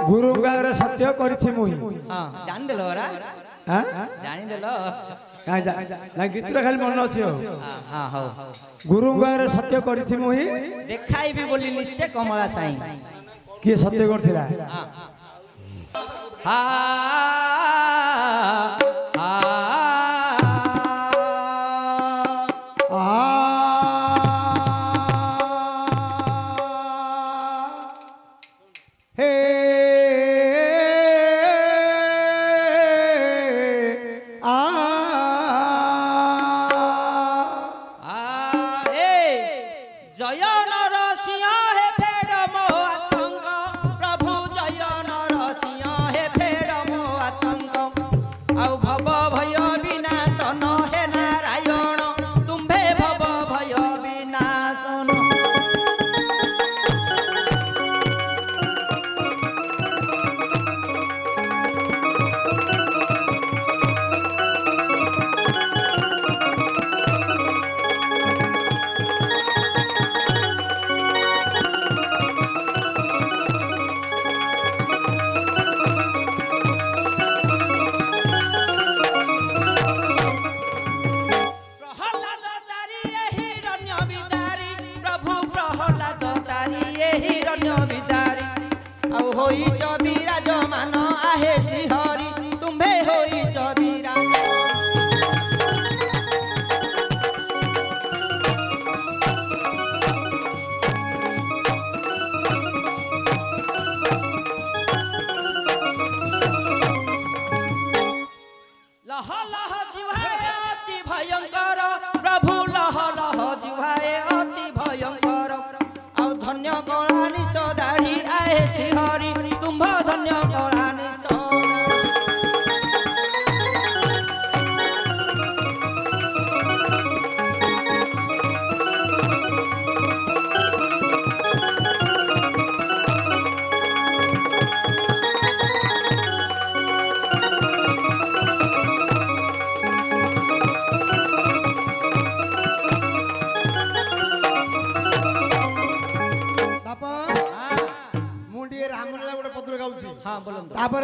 गुरु गारे सत्य करछि मुही हां जान देलो रा हां जानि देलो ना गीत रे खाली मन अछि हो हां हो गुरु गारे सत्य करछि मुही देखाई भी बोली निश्चय कमला साईं के सत्य करथिला हां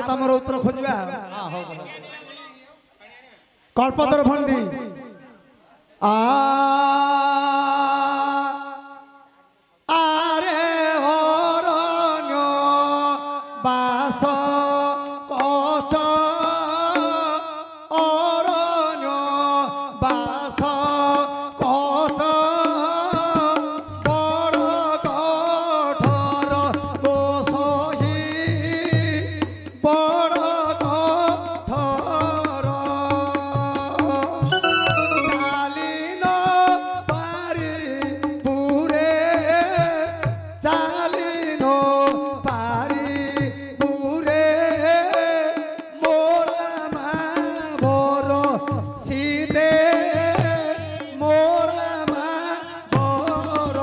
तमर उत्तर खोजबा कल्पतर फंडी आरे हरण्य बास कष्ट अरण्य बास कष्ट बड़ कठोर बसही बड़ कठोर चाली न पारी पुरे चाली न पारी पुरे मोरा मा बोर सीधे मोरा मा बोर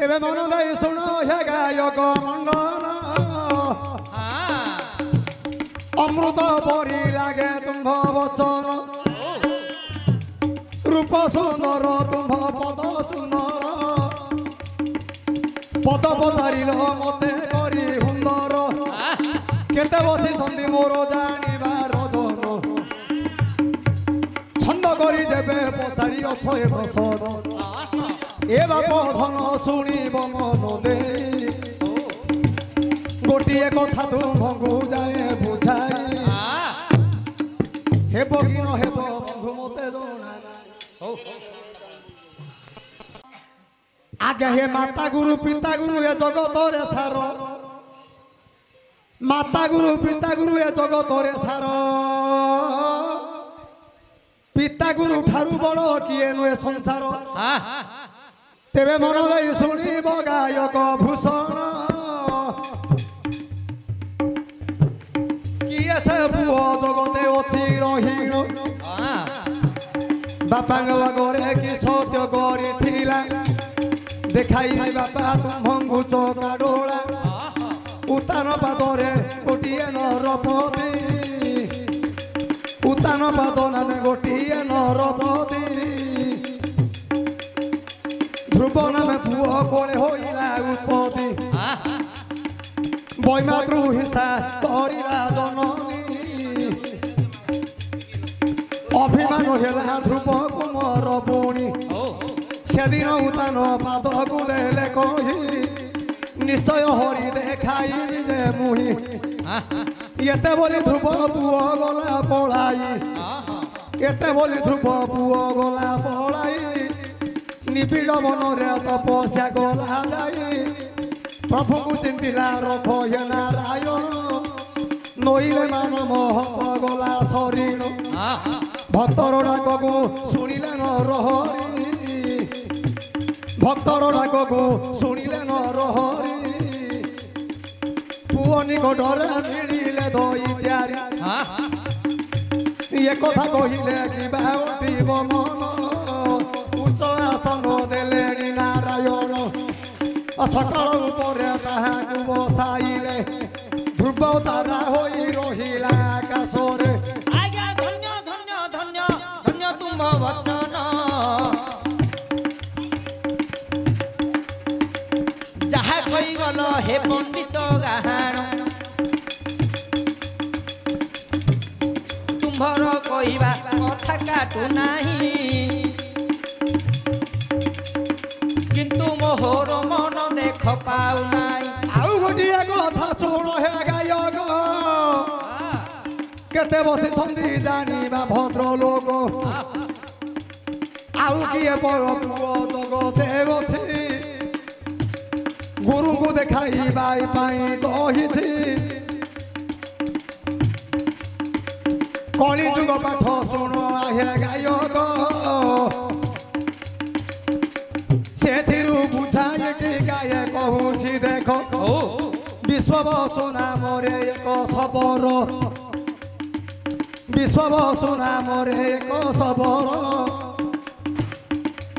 तेबे मन देई सुन हे गायक मंडन अमृत परी लागे तुम्भ वचन रूप सुंदर तुम्भ पद सुंदर पद पचारिल मते करी सुंदर केते बसी छंदी मोर जानिबार जन छंद करी जेबे पचारि अछ ए बसन ए बाप धन शुणिब मन दे गोटिए कथा तुम्भंगु जाए बुझाई हेब कि न हेब बंधु मते जणा आगे हे माता गुरु पिता गुरु ए जगत रे सार माता गुरु पिता गुरु ए जगत रे सार पिता गुरु ठारू बड़ किए नुए संसार तेबे मन देई शुणिब गायक भूषण किए से पुओ जगते अछि रहीण बापा गरे कि सत्य करिथिला देखाई बापा तुम्भंगु चौका डोला उतान पादरे गोटिए नरपति उतान पाद नामे गोटिए नरपति ध्रुव नामे पुओ कोले होइला उत्पत्ति बैमातृ हिंसा करिला जननी अभिमान हेला ध्रुव कुमार पुणी सेदिन उतान पाद गुलेले कही निश्चय हरि देखाई जे मुही एते बोली ध्रुव पुओ गला पलाई एते बोली ध्रुव पुओ गला पलाई निबिड़ मनरे तपस्या गला जाई प्रभु को चिंतिला रख हे नारायण नईले मान महत गला शरीर भक्तर डाक को शुणिले नरहरि भक्तर डाक को शुणिले नरहरि पुओ निकटरे मिलिले दई त्यारी ये कथा कहिले कि बाउटिब मन उच्च आसन देले नारायण सकाल उपरे ताहाकु बसाइले ध्रुव तारा होई रहिला आकाशरे आज्ञा धन्य धन्य धन्य धन्य तुम वचन जहा कही गल हे पंडित गाहाण तुम्भर कहवा कथा काटू नाही किंतु मोहर मन देख पाऊ नाही आउ गोटिए कथा शुण हे गायक केते बसी छंदी जानिबा भद्र लोक आउ किए पर पुओ जगते अछि गुरु को देखाई बाई पाई कहिछि कली जुग पाठ शुण हे गायक सेथिरु बुझाई टिकाए कहूछि देख विश्ववसु नामरे एक सबर विश्ववसु नामरे एक सबर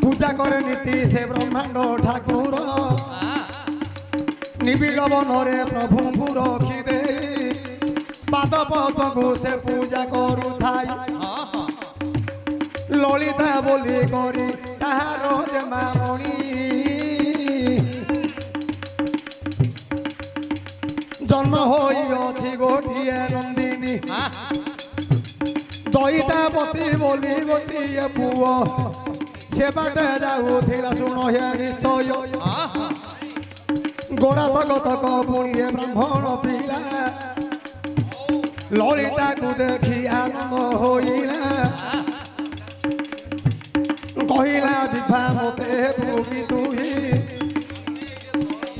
पूजा करे नीति से ब्रह्मांड ठाकुर निबिड़ बनरे प्रभु रखी दे पाद पद को से पूजा करू थाई ललिता बोली करी ताहार जे मामणी जन्म होई अछि गोटिए नंदिनी दईतापति बोली गोटिए पुओ से बाटे जाऊथिला शुण हे निश्चय गोरा तक तक पुणिए ब्राह्मण पिला ललिता को देखी आनंद होइला कहिला विभा मते भूमि तुही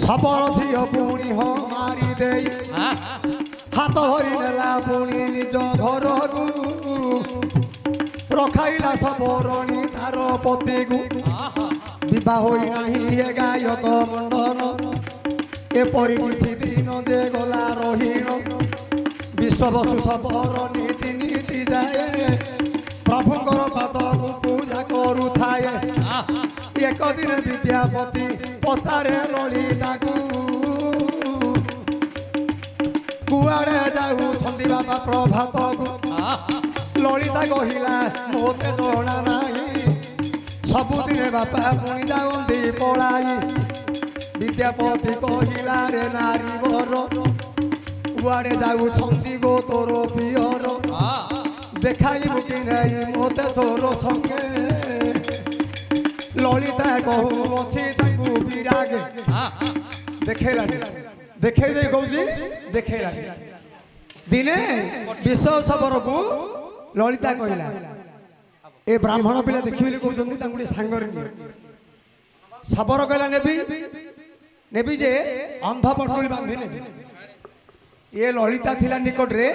सबर झियो पुणी हो मारी दे हाथ धरी नेला पुणी निज घर को रखाइला सबरणी तार पति को विवाह होई नाही हे गायक मंडन एपरि किछि दिन जे गला रहीण विश्ववसु सबर नीति नीति जाए प्रभुकर पाद को पूजा कर କରୁଥାଏ ଏକ ଦିନ ବିଦ୍ୟାପତି ପଚାରେ ଲଳିତାକୁ କୁଆଡ଼େ ଯାଉଛନ୍ତି ବାପା ପ୍ରଭାତକୁ ଲଳିତା କହିଲା ମୋତେ ଜଣା ନାହିଁ ସବୁଦିନ ବାପା ପୁଣି ଯାଆନ୍ତି ପଳାଇ ବିଦ୍ୟାପତି କହିଲା ରେ ନାରୀ ବର କୁଆଡ଼େ ଯାଉଛନ୍ତି ଗୋ ତୋର ପିଅର ଦେଖାଇବୁ କି ନାହିଁ ମୋତେ ତୋର ସଙ୍ଗେ ଲଳିତା କହୁଅଛି ତାଙ୍କୁ ବିରାଗେ ଦେଖେଇଲାନି ଦେଖେଇ ଦେଇ କହୁଛି ଦେଖେଇଲାନି ଦିନେ ବିଷୟ ଶବରକୁ ଲଳିତା କହିଲା ଏ ବ୍ରାହ୍ମଣ ପିଲା ଦେଖିବି କହୁଛନ୍ତି ତାଙ୍କୁ ଟିକେ ସାଙ୍ଗରେ ନିଅ ଶବର କହିଲା ନେବି ଯେ ଅନ୍ଧ ପଟୁଳି ବାନ୍ଧି ନେବି ଏ ଲଳିତା ଥିଲା ନିକଟରେ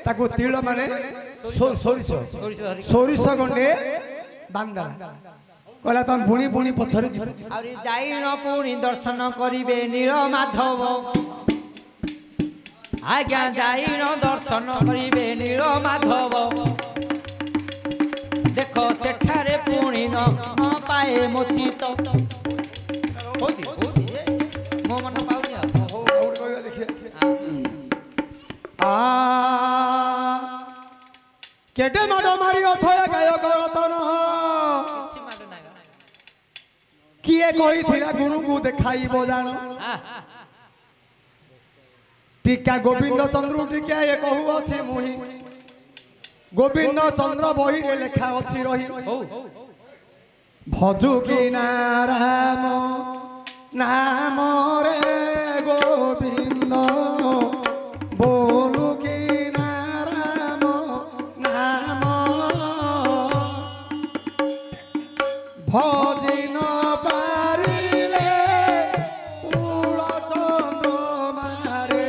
ତାକୁ ତିଳ ମାନେ ସୋରିଷ ଗଣ୍ଡେ ବାନ୍ଧା କହିଲା ତମେ ପୁଣି ପୁଣି ପଛରେ ଯିବ ଆହୁରି ଯାଇନ ପୁଣି ଦର୍ଶନ କରିବେ ନୀଳ ମାଧବ ଆଜ୍ଞା ଯାଇନ ଦର୍ଶନ କରିବେ ନୀଳ ମାଧବ ଦେଖ ସେଠାରେ ପୁଣି ନ ପାଏ ମୋଚିତ ହଉଛି ମୋ ମନ ପାଉନି କେଟେ ମାଡ଼ ମାରି ଅଛ ଗାୟକ ରତନ କିଏ କହିଥିଲା ଗୁରୁଙ୍କୁ ଦେଖାଇବ ଜାଣ ଟିକା ଗୋବିନ୍ଦ ଚନ୍ଦ୍ର ଟିକା ଏ କହୁଅଛି ମୁହିଁ ଗୋବିନ୍ଦ ଚନ୍ଦ୍ର ବହିରେ ଲେଖା ଅଛି ରହି ଭଜୁ କି ନାରାମ ନାମରେ ଗୋବିନ୍ଦ ବୋଲୁ କି ନାରାମ ନାମ ଭଜିନ ପାରିଲେ କୁଳ ଚନ୍ଦ୍ରମାରେ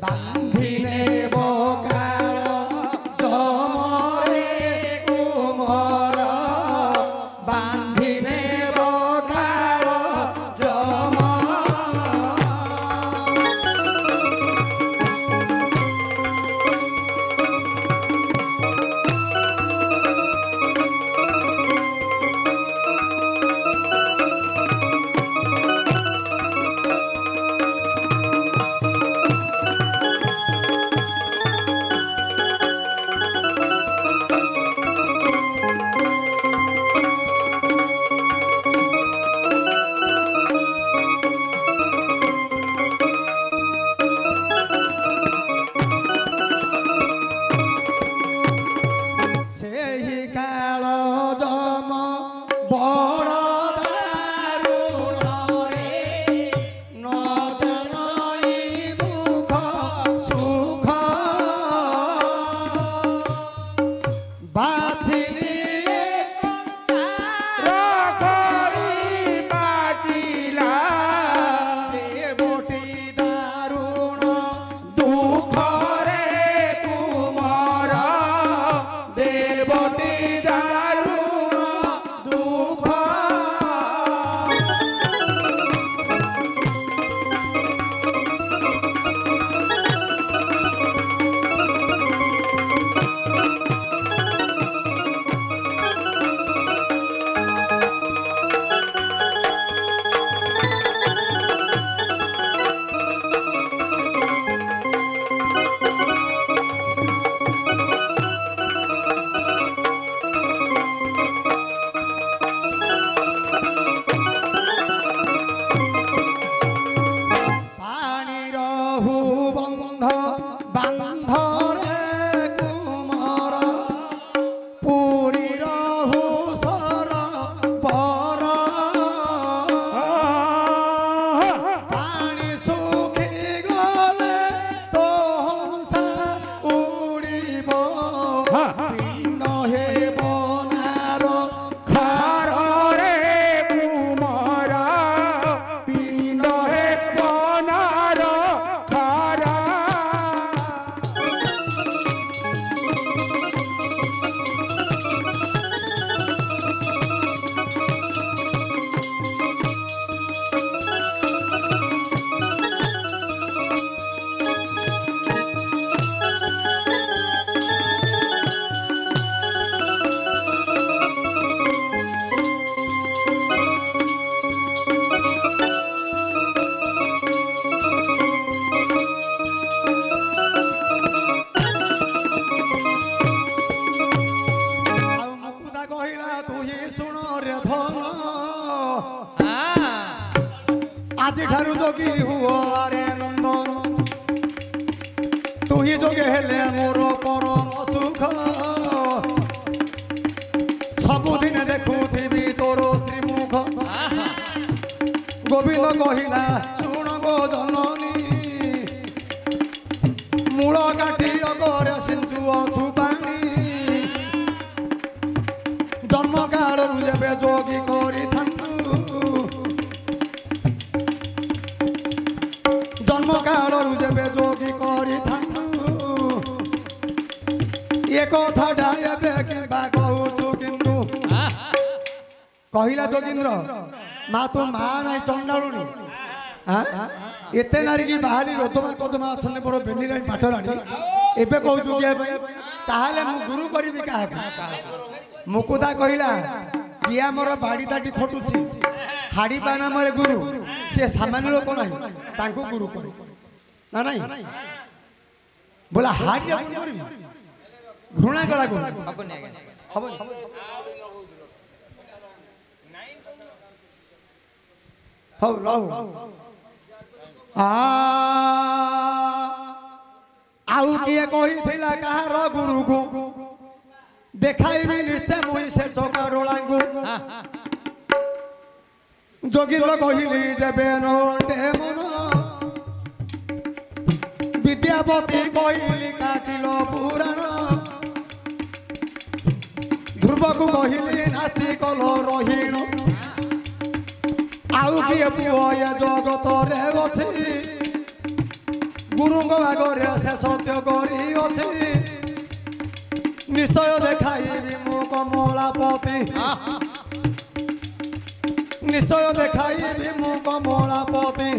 ବାନ୍ଧିଲେ ବକାଳ ଜମରେ କୁମର ବାନ୍ଧିଲେ ବକାଳ ଜମ আজি ঠাରୁ যোগী ହୁଅ ଆରେ ନନ୍ଦନ ତୁ ହିଁ ଯୋଗେ ହେଲେ ମୋର ପରମ ସୁଖ ସବୁଦିନ ଦେଖୁଥିବି ତୋର ଶ୍ରୀମୁଖ ଗୋବିନ୍ଦ କହିଲା ଶୁଣ ଗୋ ଜନନୀ ମୂଳ କାଟି ଅଗରେ ସିଞ୍ଚୁ ଅଛୁ ପାଣି ଜନ୍ମ କାଳରୁ ଯେବେ ଯୋଗୀ କରିଥାନ୍ତୁ ଜନ୍ମ କାଳରୁ ଯେବେ ଯୋଗୀ କରିଥାନ୍ତୁ ଏ କଥାଟା ଏବେ କିମ୍ବା କହୁଛୁ କିନ୍ତୁ କହିଲା ଯୋଗୀନ୍ଦ୍ର ମା ତୋ ମା ନାହିଁ ଚଣ୍ଡାଳୁଣି ଏତେ ନାରୀ କି ବାହାରି ରୋଦମା କଦମା ଅଛନ୍ତି ମୋର ବେନିରାଇ ପାଠରାଣୀ ଏବେ କହୁଛୁ କି ଏବେ ତାହେଲେ ମୁଁ ଗୁରୁ କରିବି କାହାକୁ ମୁକୁଦା କହିଲା ଯିଏ ଆମର ବାଡ଼ି ତାଟି ଖଟୁଛି ହାଡ଼ି ପା ନାମରେ ଗୁରୁ ସିଏ ସାମାନ୍ୟ ଲୋକ ନାହିଁ ତାଙ୍କୁ ଗୁରୁ କରେ ନା ନାହିଁ ବୋଲା ହାଡ଼ି କରିବି ଘୃଣା କଲା ହବନି ହବନି ହଉ ରହୁ ଆଉ କିଏ କହିଥିଲା କାହାର ଗୁରୁକୁ ଦେଖାଇବି ନିଶ୍ଚୟ ମୁଇଁ ସେ ଚକାଡୋଳାଙ୍କୁ ଯୋଗୀନ୍ଦ୍ର କହିଲି ଯେବେ ନଟେ ମନ ବିଦ୍ୟାପତି କହିଲି କାଟିଲ ପୁରାଣ ଧ୍ରୁବକୁ କହିଲି ନାସ୍ତି କଲ ରହିଣ ଆଉ କିଏ ପୁଅ ଏ ଜଗତରେ ଅଛି ଗୁରୁଙ୍କ ଆଗରେ ସେ ସତ୍ୟ କରିଅଛି ନିଶ୍ଚୟ ଦେଖାଇବି ମୁଁ କମଳାପତି ନିଶ୍ଚୟ ଦେଖାଇବି ମୁଁ କମଳାପତି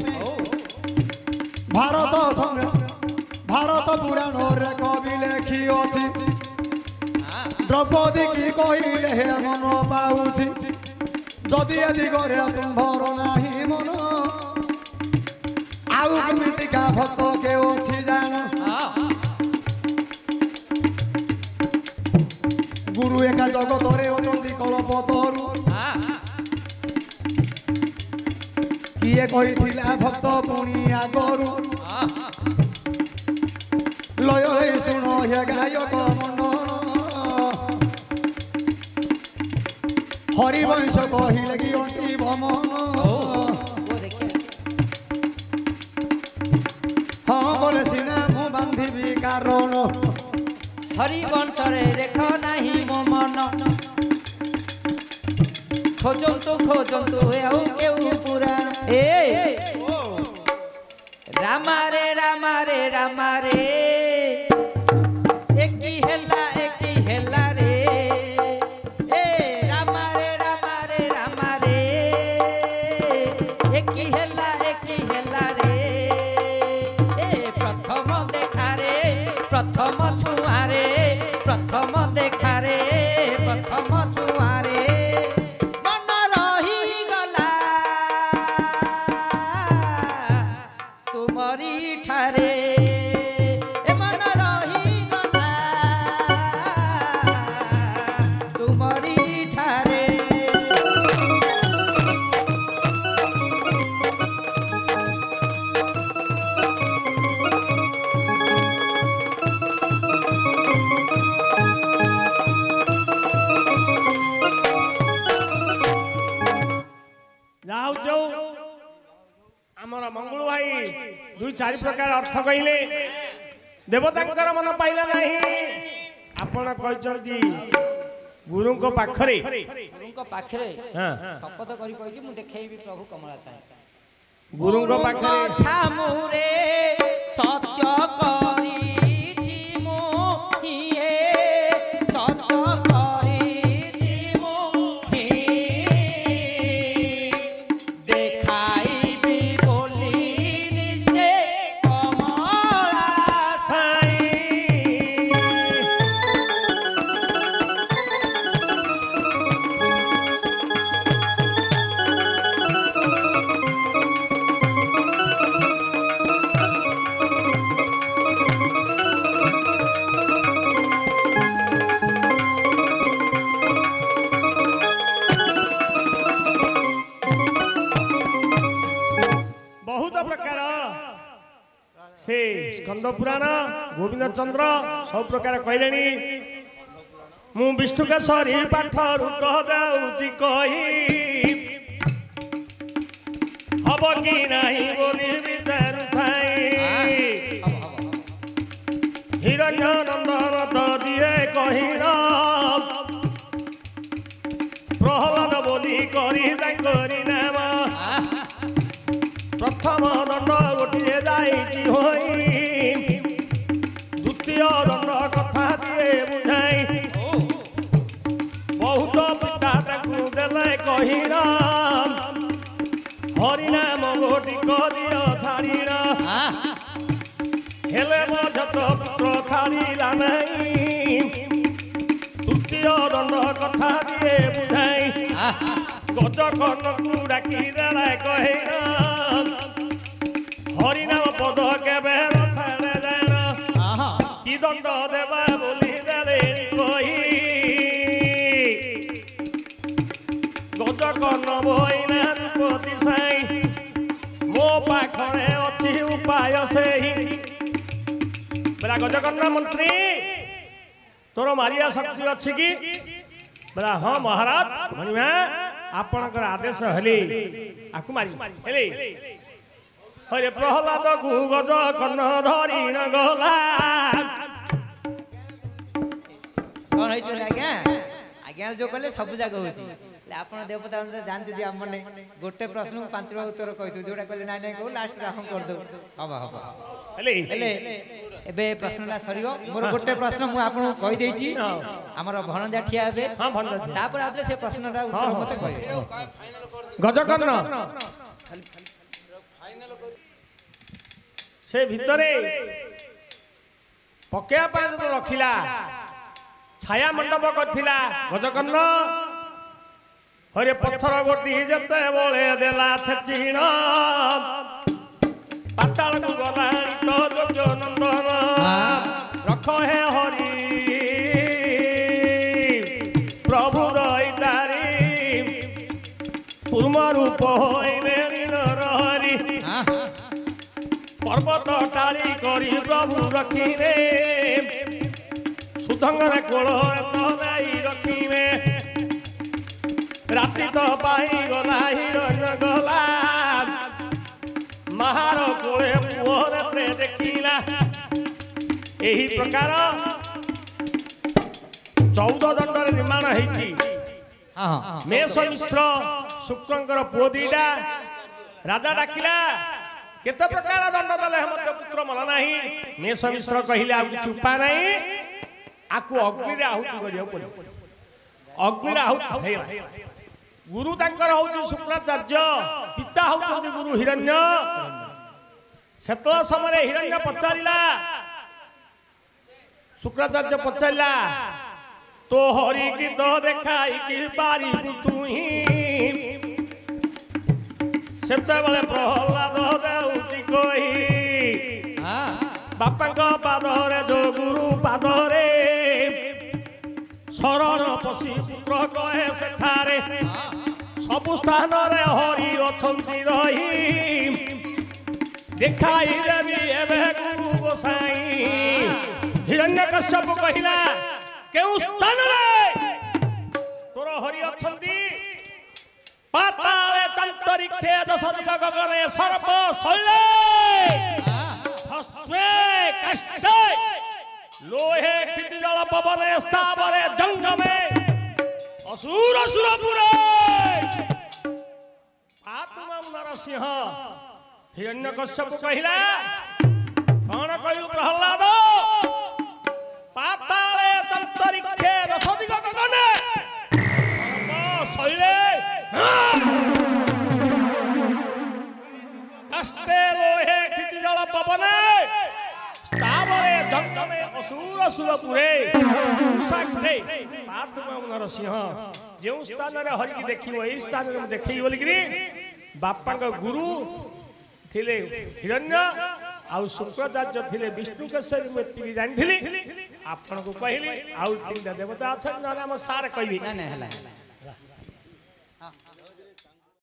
ଭାରତ ପୁରାଣରେ କବି ଲେଖିଅଛି ଦ୍ରୌପଦୀ କି କହିଲେ ହେ ମନ ପାଉଛି ଯଦି ଏ ଦିଗରେ ତୁମ୍ଭର ନାହିଁ ମନ ଆଉ କେମିତିକା ଭକ୍ତ କେ ଅଛି ଜାଣ ଗୁରୁ ଏକା ଜଗତରେ ଅଛନ୍ତି କଳପତରୁ କିଏ କହିଥିଲା ଭକ୍ତ ପୁଣି ଆଗରୁ ଲୟରେ ଶୁଣ ହେ ଗାୟକ ମଣ୍ଡଳ ହରିବଂଶ କହିଲେ କି ଅଣ୍ଟି ଭମନ ହଁ କଲେ ସିନା ମୁଁ ବାନ୍ଧିବି କାରଣ ହରିବଂଶରେ ରେଖ ନାହିଁ ମୋ ମନ ଖୋଜନ୍ତୁ ଖୋଜନ୍ତୁ ଆଉ କେଉ ପୁରାଣ ରାମାରେ ରାମାରେ ରାମାରେ ଏକି ହେଲା ରେ ରାମାରେ ରାମାରେ ରାମାରେ ଏକି ହେଲା ରେ ପ୍ରଥମ ଦେଖାରେ ପ୍ରଥମ ଛୁଆରେ ପ୍ରଥମ ଦେଖାରେ ପ୍ରଥମ ଛୁଆରେ ମନ ରହିଗଲା ତୁମରି ଠାରେ ମନ ରହିଗଲା ତୁମରି ଠାରେ आमर मंगल भाई दुई चार प्रकार अर्थ कहले देवतांकर मन पाइला नहीं आपण कहचंती गुरु को पाखरे शपथ करी कहि मु देखैबी प्रभु कमला साई गुरु को पाखरे छामुरे सत्य करिछि मु हिए सत्य करिछि मु हि देखाइबी बोली निसे कमला साई से स्कंद पुराण गोविंद चंद्र सब प्रकार कहले मु विष्णु केशरी पाठ रूप दौची कही हब कि नहीं बोली विचार हिरण्य नंदन तो दिए कही प्रहलाद बोली करी नाम प्रथम दंड गोटे जाइछि होई द्वितीय दंड कथा दिए बुझाई बहुत पिता ताकू देले कहिना हरिनाम गोटी दियो छाड़ीना हेले मजत पुत्र छाड़ीला नहीं तृतीय दंड कथा दिए बुझाई गजकर्णकू डाकी देले कहिना हरिनाम पद केबे छाड़े जाना कि दंड देवा बोली देले कही गजकर्ण बोइना रूपति साई मो पाखरे अछि उपाय सेही बेला गजकर्ण मंत्री तोर मारिया शक्ति अच्छी कि बोला हाँ महाराज मणिमा आपणकर आदेश हेले आकु मारी हेले हरे प्रहलाद को गज कर्ण धरी न गला कौन है आज्ञा आज्ञा जो कहले सब जगह होची आपण देवता जानते दि हमने गोटे प्रश्न 5 उत्तर कहि जोटा कहले ना नहीं कहू लास्ट हम कर दो हबा हबा हेले एबे प्रश्नला सरियो मोर गोटे प्रश्न मु आपन कहि देछि हमर भणजा ठिया हेबे हां भणजा तापर आदरे से प्रश्नला उत्तर मते कहि गजकर्ण से भितरे पकेया पाज रखिला छाया मंडप करथिला गजकर्ण हरे पत्थर गोटी जते बोले देला छचिण पाताल को गलाणी तो जोग्य नंदन रख हे हरि प्रभु दैतारी पूर्व रूप होइले हरि पर्वत टाली करी प्रभु रखिने सुधंगर कोल रखिने राति तो पाई गला हिरण गला महार कोले पुअरे देखिला एही प्रकार 14 दंडर निर्माण होईची मेष मिश्र शुक्रंकर पुओ दीटा राजा डाकिला केते प्रकार दंड दले हमर पुत्र मन नाही मेष मिश्र कहिले आ किछ उपाय नाही आकु अग्नि रे आहुति करियो पड़ो अग्नि रे आहुति हेला गुरु तांकर होउची शुक्राचार्य पिता होउची गुरु हिरण्य सेतो समय हिरण्य पचारिला शुक्राचार्य पचारिला तो हरि की तो देखाई कि बारी तुही सेते बेले प्रहलाद देउची कही बापा को पादरे जो गुरु पादरे शरण पशी पुत्र कहे सेठारे सबु स्थान रे हरि अछंती रही देखाई देवी एबे गुरु गोसाई हिरण्यकश्यप कहिला केउ स्थान रे तोर हरि अछंती पाताले तंतरिक्षे दश दिग गगने सर्प शैले हस्वे कष्टे लोहे क्षिति जल पवने स्थावरे जंगमे असुर सुरपुरे आत्मा नरसिंह हिरण्यकश्यप कहिला कौन कहू प्रहलाद पाताले तंतरिक्षे दश दिग गगने शैले कष्टे लोहे क्षिति जल पवने स्थावरे जंगमे असुर सुरपुरे उषाग्रे पादुमा नरसिंह जो स्थान रे हरि की देखियो ए स्थान रे देखई बोली कि बापा का गुरु थिले हिरण्य आउ शुक्राचार्य थिले विष्णु केशरी मेत्री जानिथिली आपन को कहली आउ तीन देवता अछन ना हम सार कहबी ना ना हला